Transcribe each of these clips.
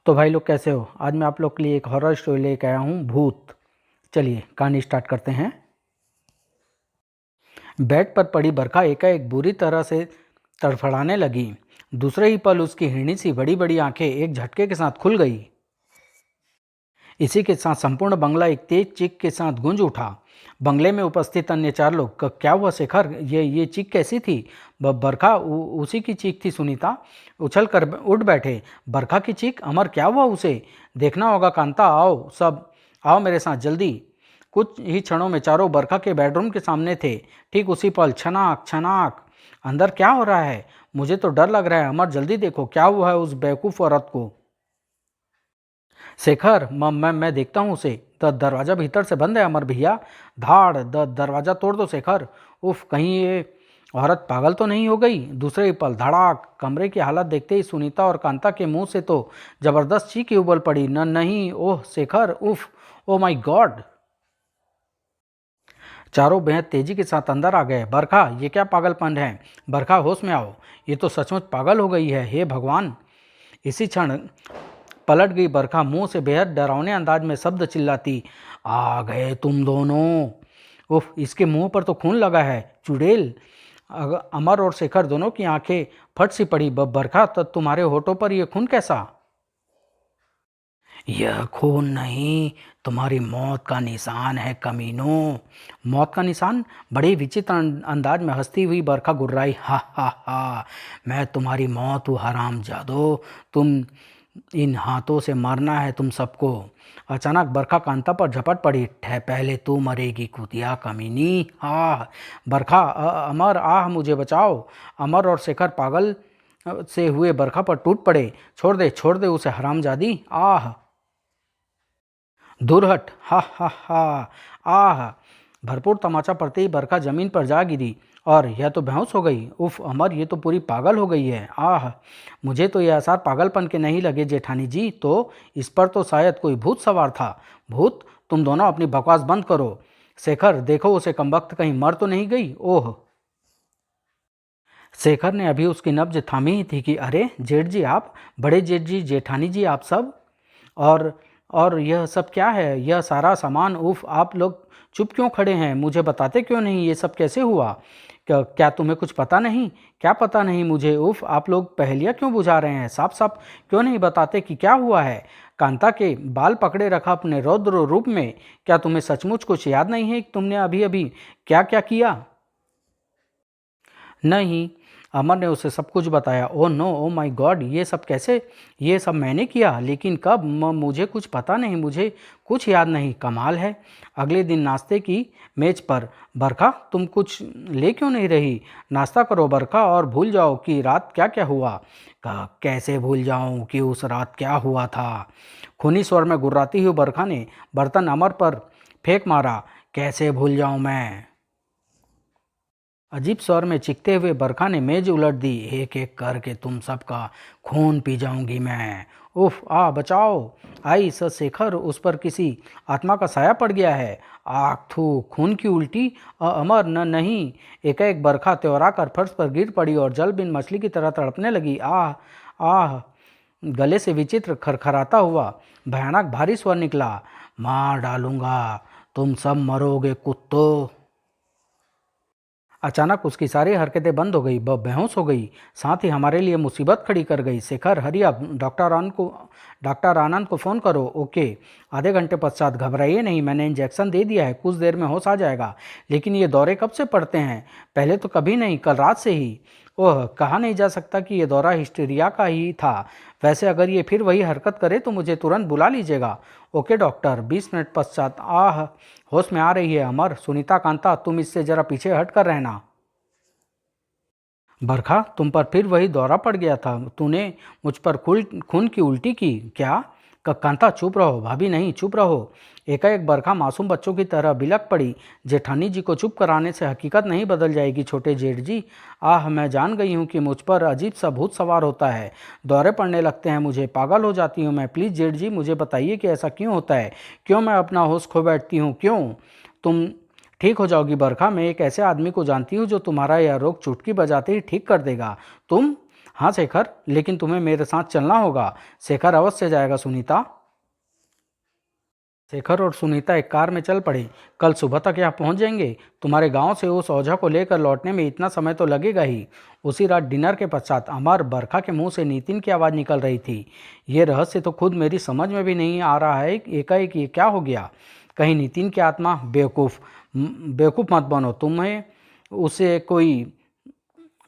तो भाई लोग कैसे हो। आज मैं आप लोग के लिए एक हॉरर स्टोरी लेके आया हूँ, भूत। चलिए कहानी स्टार्ट करते हैं। बेड पर पड़ी बरखा एकाएक बुरी तरह से तड़फड़ाने लगी। दूसरे ही पल उसकी हिरनी सी बड़ी बड़ी आंखें एक झटके के साथ खुल गई। इसी के साथ संपूर्ण बंगला एक तेज चीख के साथ गूंज उठा। बंगले में उपस्थित अन्य चार लोग, क्या हुआ शेखर? ये चीख कैसी थी? बरखा उसी की चीख थी। सुनीता उछल कर उठ बैठे। बरखा की चीख? अमर, क्या हुआ उसे? देखना होगा कांता, आओ सब, आओ मेरे साथ जल्दी। कुछ ही क्षणों में चारों बरखा के बेडरूम के सामने थे। ठीक उसी पल छनाक छनाक। अंदर क्या हो रहा है? मुझे तो डर लग रहा है। अमर जल्दी देखो, क्या हुआ है उस बेवकूफ़ औरत को? शेखर, मैं देखता हूँ उसे। दरवाजा भीतर से बंद है अमर भैया। धाड़ दरवाजा तोड़ दो शेखर। उफ, कहीं ये औरत पागल तो नहीं हो गई? दूसरे ही पल धड़ाक। कमरे की हालत देखते ही सुनीता और कांता के मुंह से तो जबरदस्त चीख उबल पड़ी। न नहीं, ओह शेखर, उफ, ओ माय गॉड। चारों बेहद तेजी के साथ अंदर आ गए। बरखा, ये क्या पागलपन है? बरखा, होश में आओ। ये तो सचमुच पागल हो गई है। हे भगवान। इसी क्षण पलट गई बरखा, मुंह से बेहद डरावने अंदाज में शब्द चिल्लाती, आ गए तुम दोनों। उफ, इसके मुंह पर तो खून लगा है, चुड़ैल। अमर और शेखर दोनों की आंखें फट सी पड़ी। बरखा, तुम्हारे होठों पर यह खून कैसा? यह खून नहीं, तुम्हारी मौत का निशान है कमीनों। मौत का निशान? बड़े विचित्र अंदाज में हंसती हुई बरखा गुर्राई, हा हा हा। मैं तुम्हारी मौत हूँ हरामजादो। तुम इन हाथों से मरना है तुम सबको। अचानक बरखा कांता पर झपट पड़ी। ठह, पहले तू मरेगी कुतिया कमीनी। आह। बरखा, अमर, आह मुझे बचाओ। अमर और शेखर पागल से हुए बरखा पर टूट पड़े। छोड़ दे उसे हरामजादी। आह। दूर हट, हा हा हा। आह। भरपूर तमाचा पड़ते ही बरखा जमीन पर जा गिरी और यह तो बेहोश हो गई। उफ अमर, ये तो पूरी पागल हो गई है। आह। मुझे तो ये आसार पागलपन के नहीं लगे जेठानी जी। तो इस पर तो शायद कोई भूत सवार था। भूत? तुम दोनों अपनी बकवास बंद करो। शेखर, देखो उसे, कमबख्त कहीं मर तो नहीं गई? ओह। शेखर ने अभी उसकी नब्ज थामी ही थी कि अरे जेठ जी आप, बड़े जेठ जी, जेठानी जी आप सब, और और यह सब क्या है? यह सारा सामान? उफ, आप लोग चुप क्यों खड़े हैं? मुझे बताते क्यों नहीं ये सब कैसे हुआ? क्या तुम्हें कुछ पता नहीं? क्या पता नहीं मुझे? उफ, आप लोग पहेलियाँ क्यों बुझा रहे हैं? साफ साफ क्यों नहीं बताते कि क्या हुआ है? कांता के बाल पकड़े रखा अपने रौद्र रूप में। क्या तुम्हें सचमुच कुछ याद नहीं है कि तुमने अभी अभी क्या क्या किया? नहीं। अमर ने उसे सब कुछ बताया। Oh no, oh my God, ये सब कैसे? ये सब मैंने किया? लेकिन कब? मुझे कुछ पता नहीं, मुझे कुछ याद नहीं। कमाल है। अगले दिन नाश्ते की मेज पर, बरखा तुम कुछ ले क्यों नहीं रही? नाश्ता करो बरखा और भूल जाओ कि रात क्या क्या हुआ। कैसे भूल जाऊं कि उस रात क्या हुआ था? खूनी स्वर में गुर्राती हुई बरखा ने बर्तन अमर पर फेंक मारा। कैसे भूल जाऊं मैं? अजीब स्वर में चीखते हुए बरखा ने मेज उलट दी। एक एक करके तुम सबका खून पी जाऊंगी मैं। उफ, आ बचाओ। आई शेखर, उस पर किसी आत्मा का साया पड़ गया है। आख थू, खून की उल्टी? अमर, न नहीं। एकाएक बरखा त्योरा कर फर्श पर गिर पड़ी और जल बिन मछली की तरह तड़पने लगी। आह। आह। गले से विचित्र खरखराता हुआ भयानक भारी स्वर निकला, मार डालूंगा, तुम सब मरोगे कुत्तों। अचानक उसकी सारी हरकतें बंद हो गई। वह बेहोश हो गई, साथ ही हमारे लिए मुसीबत खड़ी कर गई। शेखर, हरी अब, डॉक्टर आनंद को फ़ोन करो। ओके। आधे घंटे पश्चात। घबराइए नहीं, मैंने इंजेक्शन दे दिया है, कुछ देर में होश आ जाएगा। लेकिन ये दौरे कब से पड़ते हैं? पहले तो कभी नहीं, कल रात से ही। ओह, कहा नहीं जा सकता कि ये दौरा हिस्टीरिया का ही था। वैसे अगर ये फिर वही हरकत करे तो मुझे तुरंत बुला लीजिएगा। Okay doctor. 20 मिनट पश्चात। आह। होश में आ रही है अमर। सुनीता, कांता, तुम इससे जरा पीछे हट कर रहना। बरखा, तुम पर फिर वही दौरा पड़ गया था। तूने मुझ पर खून की उल्टी की क्या? कांता, चुप रहो। भाभी नहीं, चुप रहो। एकाएक बरखा मासूम बच्चों की तरह बिलक पड़ी। जेठानी जी को चुप कराने से हकीकत नहीं बदल जाएगी छोटे जेठ जी। आह, मैं जान गई हूँ कि मुझ पर अजीब सा भूत सवार होता है। दौरे पड़ने लगते हैं मुझे, पागल हो जाती हूँ मैं। प्लीज़ जेठ जी, मुझे बताइए कि ऐसा क्यों होता है? क्यों मैं अपना होश खो बैठती हूँ? क्यों? तुम ठीक हो जाओगी बरखा। मैं एक ऐसे आदमी को जानती हूँ जो तुम्हारा यह रोग चुटकी बजाते ही ठीक कर देगा। तुम? हाँ शेखर, लेकिन तुम्हें मेरे साथ चलना होगा। शेखर अवश्य जाएगा सुनीता। शेखर और सुनीता एक कार में चल पड़े। कल सुबह तक यहाँ पहुँच जाएंगे। तुम्हारे गांव से उस ओझा को लेकर लौटने में इतना समय तो लगेगा ही। उसी रात डिनर के पश्चात अमर बरखा के मुंह से नितिन की आवाज़ निकल रही थी। ये रहस्य तो खुद मेरी समझ में भी नहीं आ रहा है। एकाएक ये क्या हो गया? कहीं नितिन की आत्मा? बेवकूफ़ मत बनो। तुम्हें उसे कोई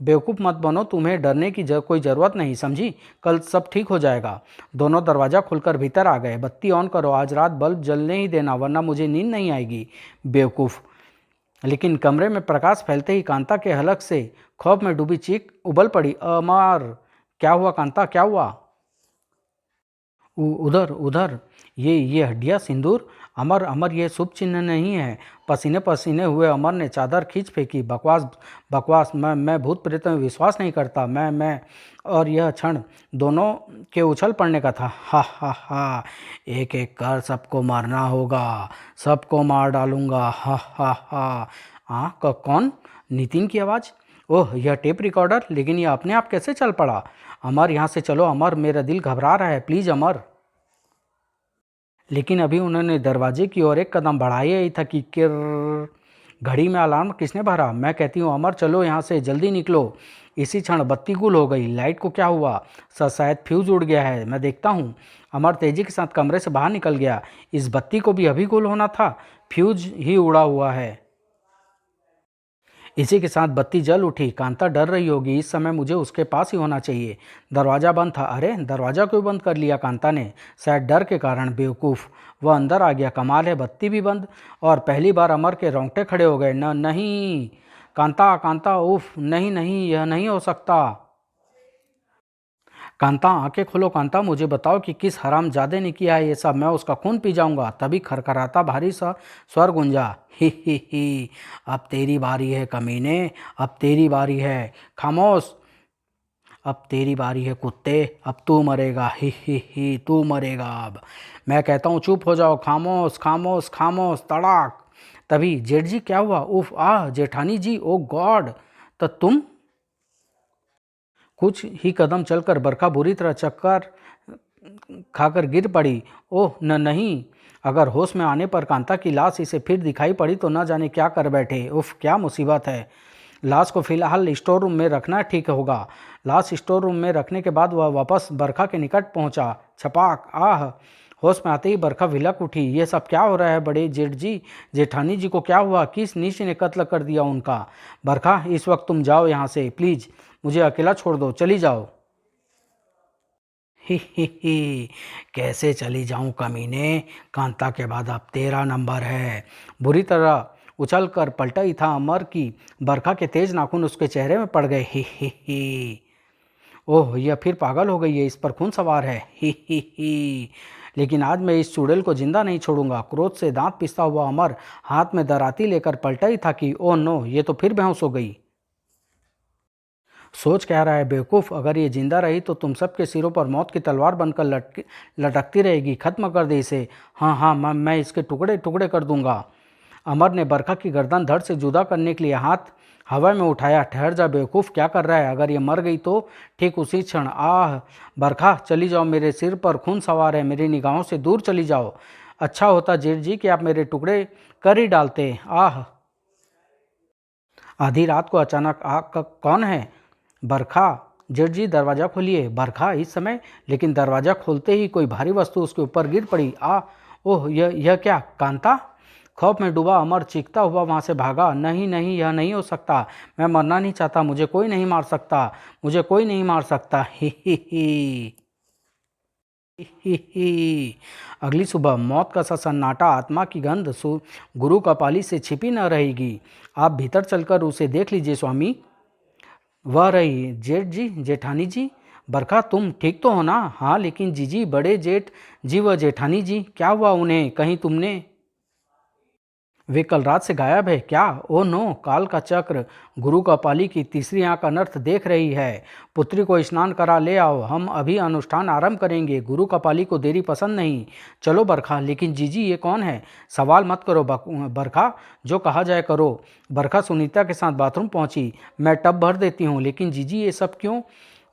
बेवकूफ़ मत बनो, तुम्हें डरने की कोई ज़रूरत नहीं, समझी? कल सब ठीक हो जाएगा। दोनों दरवाज़ा खुलकर भीतर आ गए। बत्ती ऑन करो, आज रात बल्ब जलने ही देना, वरना मुझे नींद नहीं आएगी। बेवकूफ़। लेकिन कमरे में प्रकाश फैलते ही कांता के हलक से खौफ में डूबी चीख उबल पड़ी। अमर! क्या हुआ कांता, क्या हुआ? उधर उधर, ये हड्डियाँ, सिंदूर। अमर अमर, ये शुभ चिन्ह नहीं है। पसीने पसीने हुए अमर ने चादर खींच फेंकी। बकवास बकवास, मैं भूत प्रेत में विश्वास नहीं करता। मैं और यह क्षण दोनों के उछल पड़ने का था। हा हा हा, एक एक कर सबको मारना होगा, सबको मार डालूंगा। हा हा हा। कौन? नितिन की आवाज़। ओह, यह टेप रिकॉर्डर। लेकिन यह अपने आप कैसे चल पड़ा? अमर, यहाँ से चलो अमर, मेरा दिल घबरा रहा है, प्लीज़ अमर। लेकिन अभी उन्होंने दरवाजे की ओर एक कदम बढ़ाया ही था कि किर। घड़ी में अलार्म किसने भरा? मैं कहती हूँ अमर, चलो यहाँ से, जल्दी निकलो। इसी क्षण बत्ती गुल हो गई। लाइट को क्या हुआ? शायद फ्यूज उड़ गया है, मैं देखता हूँ। अमर तेजी के साथ कमरे से बाहर निकल गया। इस बत्ती को भी अभी गुल होना था, फ्यूज ही उड़ा हुआ है। इसी के साथ बत्ती जल उठी। कांता डर रही होगी, इस समय मुझे उसके पास ही होना चाहिए। दरवाज़ा बंद था। अरे, दरवाज़ा क्यों बंद कर लिया कांता ने? शायद डर के कारण। बेवकूफ़, वह अंदर आ गया। कमाल है, बत्ती भी बंद। और पहली बार अमर के रोंगटे खड़े हो गए। नहीं कांता, कांता, उफ, नहीं नहीं, यह नहीं हो सकता। कांता, आंखें खोलो कांता, मुझे बताओ कि किस हरामजादे ने किया है ये सब। मैं उसका खून पी जाऊंगा। तभी खरखराता भारी सा स्वर गूंजा। ही, अब तेरी बारी है कमीने, अब तेरी बारी है। खामोश, अब तेरी बारी है कुत्ते, अब तू मरेगा। ही, तू मरेगा अब। मैं कहता हूँ चुप हो जाओ। खामोश खामोश खामोश। तड़ाक। तभी, जेठ जी क्या हुआ? उफ, जेठानी जी, ओ गॉड। तो तुम? कुछ ही कदम चलकर बरखा बुरी तरह चक्कर खाकर गिर पड़ी। ओह नहीं, अगर होश में आने पर कांता की लाश इसे फिर दिखाई पड़ी तो न जाने क्या कर बैठे। उफ, क्या मुसीबत है। लाश को फिलहाल स्टोर रूम में रखना ठीक होगा। लाश स्टोर रूम में रखने के बाद वह वापस बरखा के निकट पहुंचा। छपाक। होश में आते ही बरखा विलक उठी। ये सब क्या हो रहा है बड़े जेठ जी? जेठानी जी को क्या हुआ? किस नीच ने कत्ल कर दिया उनका? बरखा, इस वक्त तुम जाओ यहाँ से, प्लीज़ मुझे अकेला छोड़ दो, चली जाओ। ही, कैसे चली जाऊं कमीने? कांता के बाद अब तेरा नंबर है। बुरी तरह उछल कर पलटा ही था अमर की बरखा के तेज नाखून उसके चेहरे में पड़ गए। ही। ओह, यह फिर पागल हो गई है, इस पर खून सवार है। ही। लेकिन आज मैं इस चुड़ैल को जिंदा नहीं छोड़ूंगा। क्रोध से दांत पिसता हुआ अमर हाथ में दराती लेकर पलटा ही था कि ओह नो, ये तो फिर बेहोश हो गई। सोच कह रहा है बेवकूफ़, अगर ये जिंदा रही तो तुम सबके सिरों पर मौत की तलवार बनकर लटकती रहेगी। खत्म कर दे इसे। हाँ, मैं इसके टुकड़े टुकड़े कर दूंगा। अमर ने बरखा की गर्दन धड़ से जुदा करने के लिए हाथ हवा में उठाया। ठहर जा बेवकूफ़, क्या कर रहा है? अगर ये मर गई तो? ठीक उसी क्षण, बरखा, चली जाओ, मेरे सिर पर खून सवार है, मेरी निगाहों से दूर चली जाओ। अच्छा होता जेठ जी कि आप मेरे टुकड़े कर ही डालते। आधी रात को अचानक कौन है? बरखा। जेठ जी, दरवाज़ा खोलिए। बरखा इस समय? लेकिन दरवाज़ा खोलते ही कोई भारी वस्तु उसके ऊपर गिर पड़ी। ओह, यह क्या? कांता? खौफ में डूबा अमर चीखता हुआ वहाँ से भागा। नहीं नहीं, यह नहीं हो सकता। मैं मरना नहीं चाहता, मुझे कोई नहीं मार सकता, मुझे कोई नहीं मार सकता। ही। अगली सुबह मौत का सा सन्नाटा, आत्मा की गंध गुरु कपाली से छिपी न रहेगी। आप भीतर चलकर उसे देख लीजिए स्वामी। वह रही जेठ जी, जेठानी जी। बरखा, तुम ठीक तो हो ना? हाँ, लेकिन जीजी, बड़े जेठ जी व जेठानी जी, क्या हुआ उन्हें? कहीं तुमने? वे कल रात से गायब है क्या? ओ नो, काल का चक्र। गुरु का पाली की तीसरी आंख अनर्थ देख रही है। पुत्री को स्नान करा ले आओ, हम अभी अनुष्ठान आरंभ करेंगे। गुरु का पाली को देरी पसंद नहीं। चलो बरखा। लेकिन जीजी, ये कौन है? सवाल मत करो बरखा, जो कहा जाए करो। बरखा सुनीता के साथ बाथरूम पहुंची। मैं टब भर देती हूँ। लेकिन जीजी, ये सब क्यों?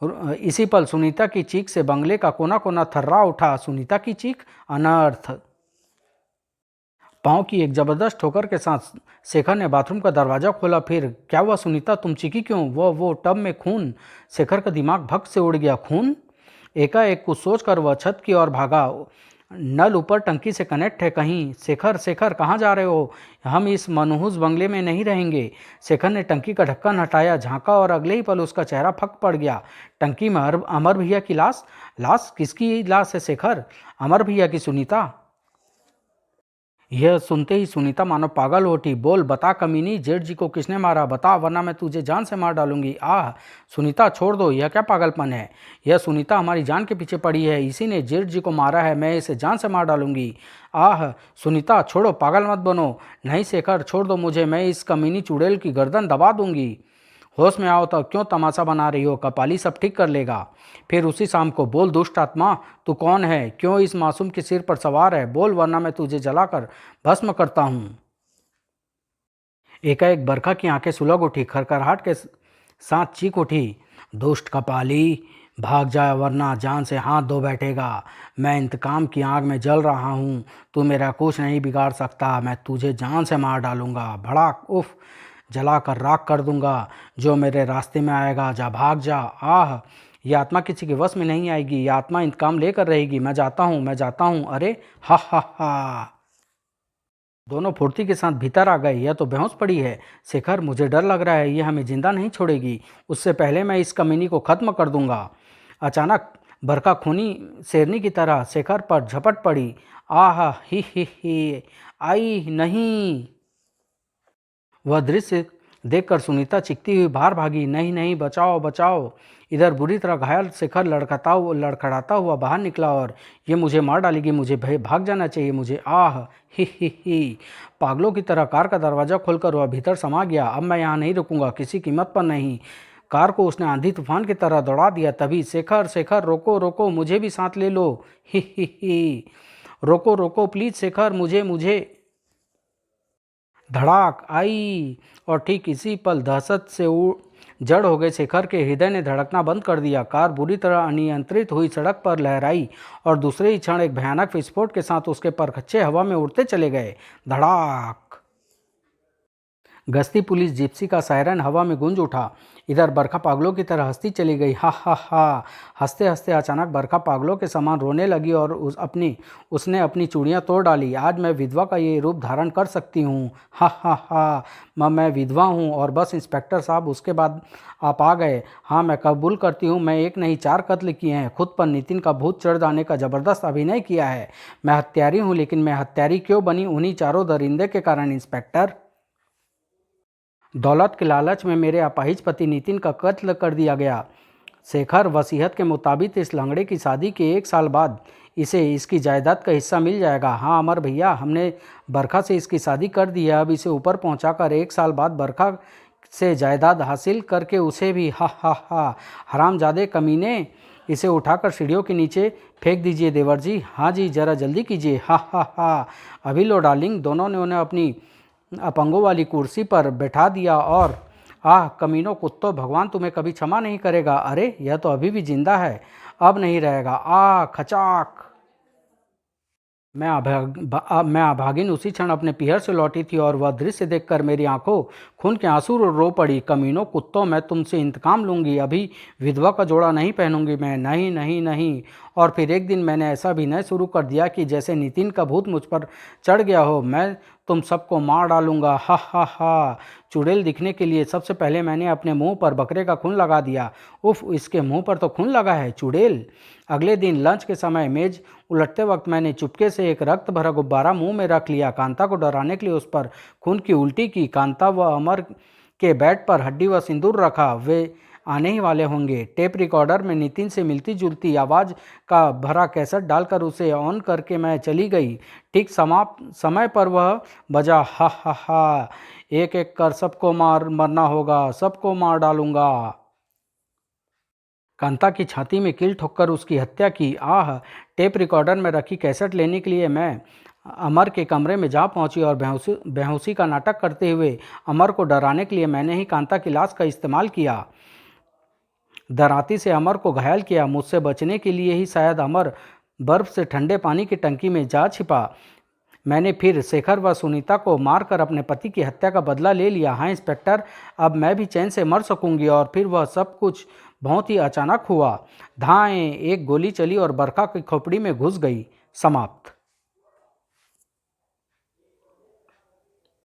इसी पल सुनीता की चीख से बंगले का कोना कोना थर्रा उठा। सुनीता की चीख, अनर्थ। पाँव की एक जबरदस्त ठोकर के साथ शेखर ने बाथरूम का दरवाजा खोला। फिर, क्या हुआ सुनीता, तुम चीखी क्यों? वो टब में खून। शेखर का दिमाग भग से उड़ गया। खून? एकाएक कुछ सोचकर वह छत की ओर भागा। नल ऊपर टंकी से कनेक्ट है कहीं। शेखर, शेखर, कहाँ जा रहे हो? हम इस मनहूस बंगले में नहीं रहेंगे। शेखर ने टंकी का ढक्कन हटाया, झांका और अगले ही पल उसका चेहरा फक पड़ गया। टंकी में अमर भैया की लाश। लाश? किसकी लाश है शेखर? अमर भैया की। सुनीता। यह सुनते ही सुनीता मानो पागल हो उठी। बोल, बता कमीनी, जेठ जी को किसने मारा? बता, वरना मैं तुझे जान से मार डालूंगी। आह सुनीता, छोड़ दो, यह क्या पागलपन है? यह सुनीता हमारी जान के पीछे पड़ी है, इसी ने जेठ जी को मारा है। मैं इसे जान से मार डालूंगी। आह सुनीता, छोड़ो, पागल मत बनो। नहीं शेखर, छोड़ दो मुझे, मैं इस कमीनी चुड़ैल की गर्दन दबा दूंगी। होश में आओ तो क्यों तमाशा बना रही हो? कपाली सब ठीक कर लेगा। फिर उसी शाम को, बोल दुष्ट आत्मा, तू कौन है? क्यों इस मासूम के सिर पर सवार है? बोल, वरना मैं तुझे जलाकर भस्म करता हूँ। एकाएक बरखा की आंखें सुलग उठी, खरखराहट के साथ चीख उठी। दुष्ट कपाली, भाग जा वरना जान से हाथ धो बैठेगा। मैं इंतकाम की आग में जल रहा हूँ। तू मेरा कुछ नहीं बिगाड़ सकता। मैं तुझे जान से मार डालूंगा। भड़ाक, उफ, जलाकर राख कर दूंगा। जो मेरे रास्ते में आएगा, जा, भाग जा। आह, यह आत्मा किसी के वश में नहीं आएगी। यह आत्मा इंतकाम लेकर रहेगी। मैं जाता हूँ, मैं जाता हूँ। अरे हा हा हा। दोनों फुर्ती के साथ भीतर आ गए। यह तो बेहोश पड़ी है। शेखर, मुझे डर लग रहा है, यह हमें जिंदा नहीं छोड़ेगी। उससे पहले मैं इस कमीनी को खत्म कर दूंगा। अचानक बरखा खूनी शेरनी की तरह शेखर पर झपट पड़ी। आह ही, आई नहीं। वह दृश्य देखकर सुनीता चीखती हुई बाहर भागी। नहीं नहीं, बचाओ बचाओ। इधर बुरी तरह घायल शेखर लड़खड़ाता हुआ बाहर निकला। और ये मुझे मार डालेगी, मुझे भाग जाना चाहिए मुझे। आह ही। पागलों की तरह कार का दरवाजा खोलकर वह भीतर समा गया। अब मैं यहाँ नहीं रुकूंगा, किसी कीमत पर नहीं। कार को उसने आंधी तूफान की तरह दौड़ा दिया। तभी, शेखर, शेखर, रोको रोको, मुझे भी साथ ले लो। ही। रोको रोको प्लीज शेखर, मुझे मुझे। धड़ाक आई। और ठीक इसी पल दहशत से जड़ हो गए शेखर के हृदय ने धड़कना बंद कर दिया। कार बुरी तरह अनियंत्रित हुई सड़क पर लहराई और दूसरे ही क्षण एक भयानक विस्फोट के साथ उसके परखच्चे हवा में उड़ते चले गए। धड़ाक। गश्ती पुलिस जिप्सी का सायरन हवा में गूंज उठा। इधर बरखा पागलों की तरह हंसती चली गई। हा हा हा। हंसते हंसते अचानक बरखा पागलों के समान रोने लगी और उसने अपनी चूड़ियां तोड़ डाली। आज मैं विधवा का ये रूप धारण कर सकती हूँ। हा हा हा। मैं विधवा हूँ और बस इंस्पेक्टर साहब, उसके बाद आप आ गए। हाँ, मैं कबूल करती हूँ, मैं एक नहीं 4 कत्ल किए हैं। खुद पर नितिन का भूत चढ़ जाने का जबरदस्त अभिनय किया है। मैं हत्यारी हूँ, लेकिन मैं हत्यारी क्यों बनी? उन्हीं चारों दरिंदे के कारण इंस्पेक्टर। दौलत के लालच में मेरे अपाहिज पति नितिन का कत्ल कर दिया गया। शेखर, वसीयत के मुताबिक इस लंगड़े की शादी के 1 साल बाद इसे इसकी जायदाद का हिस्सा मिल जाएगा। हाँ अमर भैया, हमने बरखा से इसकी शादी कर दी है। अब इसे ऊपर पहुंचाकर 1 साल बाद बरखा से जायदाद हासिल करके उसे भी। हा हा हा। हरामजादे कमीने, इसे उठाकर सीढ़ियों के नीचे फेंक दीजिए देवर जी। हाँ जी, जरा जल्दी कीजिए। हा हा हा। अभी लो डार्लिंग। दोनों ने उन्हें अपनी अपंगों वाली कुर्सी पर बैठा दिया। और आह कमीनों कुत्तों, भगवान तुम्हें कभी क्षमा नहीं करेगा। अरे यह तो अभी भी जिंदा है, अब नहीं रहेगा। आह खचाक। मैं अभागिन उसी क्षण अपने पिहर से लौटी थी और वह दृश्य देखकर मेरी आंखों खून के आंसू रो पड़ी। कमीनों कुत्तों, मैं तुमसे इंतकाम लूंगी। अभी विधवा का जोड़ा नहीं पहनूंगी मैं। नहीं नहीं नहीं। और फिर एक दिन मैंने ऐसा अभिनय शुरू कर दिया कि जैसे नितिन का भूत मुझ पर चढ़ गया हो। मैं तुम सबको मार डालूंगा। हा हा हा। चुड़ैल दिखने के लिए सबसे पहले मैंने अपने मुंह पर बकरे का खून लगा दिया। उफ, इसके मुंह पर तो खून लगा है। चुड़ैल। अगले दिन लंच के समय मेज उलटते वक्त मैंने चुपके से एक रक्त भरा गुब्बारा मुंह में रख लिया। कांता को डराने के लिए उस पर खून की उल्टी की। कांता व अमर के बेड पर हड्डी व सिंदूर रखा। वे आने ही वाले होंगे। टेप रिकॉर्डर में नितिन से मिलती जुलती आवाज़ का भरा कैसेट डालकर उसे ऑन करके मैं चली गई। ठीक समय पर वह बजा। हा हा हा। एक एक कर सबको मरना होगा, सबको मार डालूंगा। कांता की छाती में कील ठोककर उसकी हत्या की। आह। टेप रिकॉर्डर में रखी कैसेट लेने के लिए मैं अमर के कमरे में जा पहुंची और बेहोशी का नाटक करते हुए अमर को डराने के लिए मैंने ही कांता की लाश का इस्तेमाल किया। दरांती से अमर को घायल किया। मुझसे बचने के लिए ही शायद अमर बर्फ से ठंडे पानी की टंकी में जा छिपा। मैंने फिर शेखर व सुनीता को मारकर अपने पति की हत्या का बदला ले लिया। हाँ इंस्पेक्टर, अब मैं भी चैन से मर सकूंगी। और फिर वह सब कुछ बहुत ही अचानक हुआ। धाएं एक गोली चली और बरखा की खोपड़ी में घुस गई। समाप्त।